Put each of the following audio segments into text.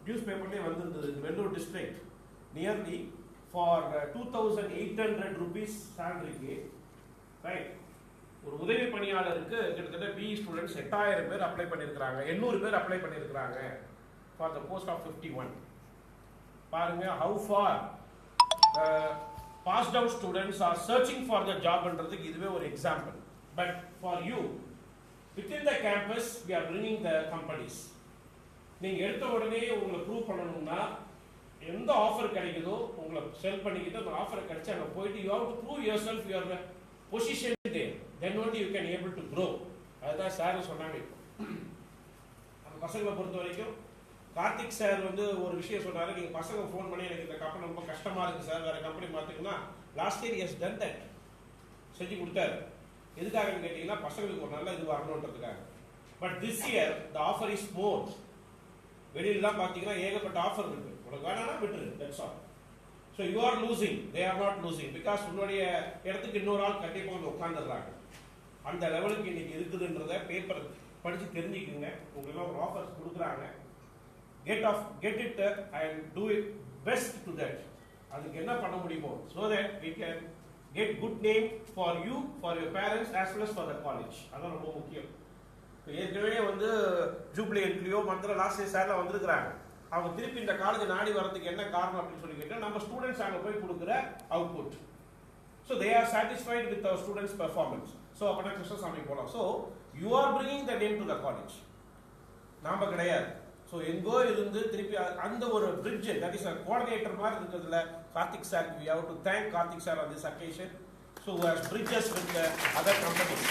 newspaper Vellore district, nearly for 2,800 rupees salary, right? ஒரு உதவி பணியாளருக்கு கிட்டத்தட்ட BE ஸ்டூடெண்ட்ஸ் 8000 பேர் அப்ளை பண்ணியிருக்காங்க, 800 பேர் அப்ளை பண்ணியிருக்காங்க for the post of 51. பாருங்க how far passed out students are searching for the job என்றதுக்கு இதுவே ஒரு example. But for you, within the campus we are bringing the companies. நீங்க எடுத்த உடனே உங்களை ப்ரூவ் பண்ணணும்னா எந்த ஆஃபர் கிடைக்குதோ உங்களை செல் பண்ணிக்கிட்டு அந்த ஆஃபர் கிடைச்சு அங்கே போயிட்டு you have to prove yourself, your position there, then only you can able to grow. அதுதான் சார் சொன்னாங்க. அந்த பசங்களை பொறுத்த வரைக்கும் கார்த்திக் சார் ஒரு விஷயம் சொன்னாரு, நீங்க பசங்க ஃபோன் பண்ணி எனக்கு இந்த கம்பெனி ரொம்ப கஷ்டமா இருக்கு சார், வேற கம்பெனி மாத்துக்குன்னா last year yes done that, செஞ்சு கொடுத்தாரு. எதுக்காகன்னு கேட்டீங்கன்னா பசங்களுக்கு ஒரு நல்ல இது வரணுன்றதுக்காக. But this year the offer is more. வெளியிலாம் பார்த்தீங்கன்னா ஏகப்பட்ட ஆஃபர் இருக்கு, உனக்கு வேணாம்னா விட்டுரு, that's all. So you are losing, they are not losing, because உன்னுடைய இடத்துக்கு இன்னொரு ஆள் கண்டிப்பாக வந்து உட்காந்துடுறாங்க. அந்த லெவலுக்கு இன்னைக்கு இருக்குதுன்றத பேப்பர் படிச்சு தெரிஞ்சுக்குங்க. உங்களுக்கு ஒரு ஆஃபர்ஸ் கொடுக்குறாங்க, get it and do it best to that. அதுக்கு என்ன பண்ண முடியுமோ so that we can get good name for you, for your parents as well as for the college. அதான் ரொம்ப முக்கியம். ஏற்கனவே ஜூப்ளியன்ட்லயோ மந்திர லாஸ்ட் சார்ல வந்திருக்கிறாங்க. அவங்க திருப்பி இந்த காலேஜ் நாடி வரதுக்கு என்ன காரணம் அப்படின்னு சொல்லி கேட்டா நம்ம ஸ்டூடெண்ட்ஸ் அங்க போய் கொடுக்குற output. So they are satisfied with our students performance. So அப்பனா கிருஷ்ணசாமி போலாம். So you are bringing the name to the college, நாம கிடையாது. ஸோ எங்கோ இருந்து திருப்பி அந்த ஒரு பிரிட்ஜ், தட் இஸ் கோஆர்டினேட்டர் மாதிரி இருக்கிறதுல Karthik sir, we have to thank Karthik sir on this occasion. So bridges with other companies.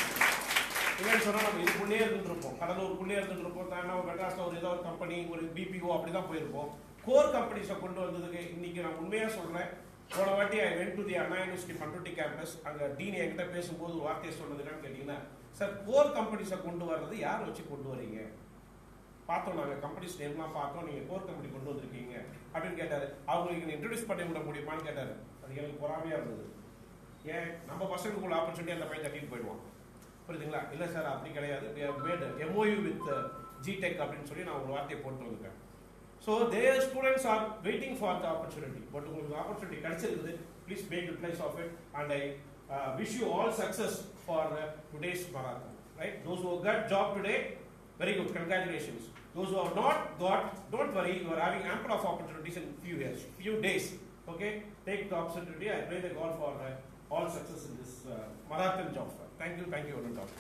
இல்லைன்னு சொன்னால் நம்ம இதுக்குள்ளே இருந்துருப்போம், கடலூருக்குள்ளே இருந்துருப்போம், நம்ம மெட்ராஸில் ஒரு ஏதோ ஒரு கம்பெனி, ஒரு BPO அப்படி தான் போயிருப்போம். கோர் கம்பெனிஸை கொண்டு வந்ததுக்கு இன்னைக்கு நான் உண்மையாக சொல்கிறேன். போன வாட்டி I went to the Anna university Panruti campus. அங்கே டீன் என்கிட்ட பேசும்போது ஒரு வார்த்தையை சொன்னது என்னன்னு கேட்டிங்கன்னா, சார் கோர் கம்பெனிஸை கொண்டு வர்றது யார் வச்சு கொண்டு வரீங்க? பார்த்தோம், நாங்கள் கம்பெனிஸ் நேம்லாம் பார்த்தோம், நீங்கள் கோர் கம்பெனி கொண்டு வந்திருக்கீங்க அப்படின்னு கேட்டார். அவங்களுக்கு இன்ட்ரடியூஸ் பண்ணி விட முடியுமான்னு கேட்டார். அது எனக்கு பொறாமையாக இருந்தது. ஏன் நம்ம பசங்களுக்குள்ள ஆப்பர்ச்சுனிட்டி அந்த பையன் தட்டிட்டு போயிடுவான், புரியுதுங்களா? இல்லை சார் அப்படி கிடையாது, MOU வித் ஜிடெக் அப்படின்னு சொல்லி நான் ஒரு வார்த்தையை போட்டு வந்துட்டேன். So their students are waiting for the opportunity. But உங்களுக்கு ஆப்பர்ச்சுனிட்டி கிடைச்சிருக்குது, please make utilise of it and I wish you all success for today's marathon. Right? Those who got job today, very good, congratulations. Those who have not got, don't worry, you are having ample of opportunities in few days. Okay, take the opportunity. I pray the God for all success in this marathon job. Thank you, Arun Doctor.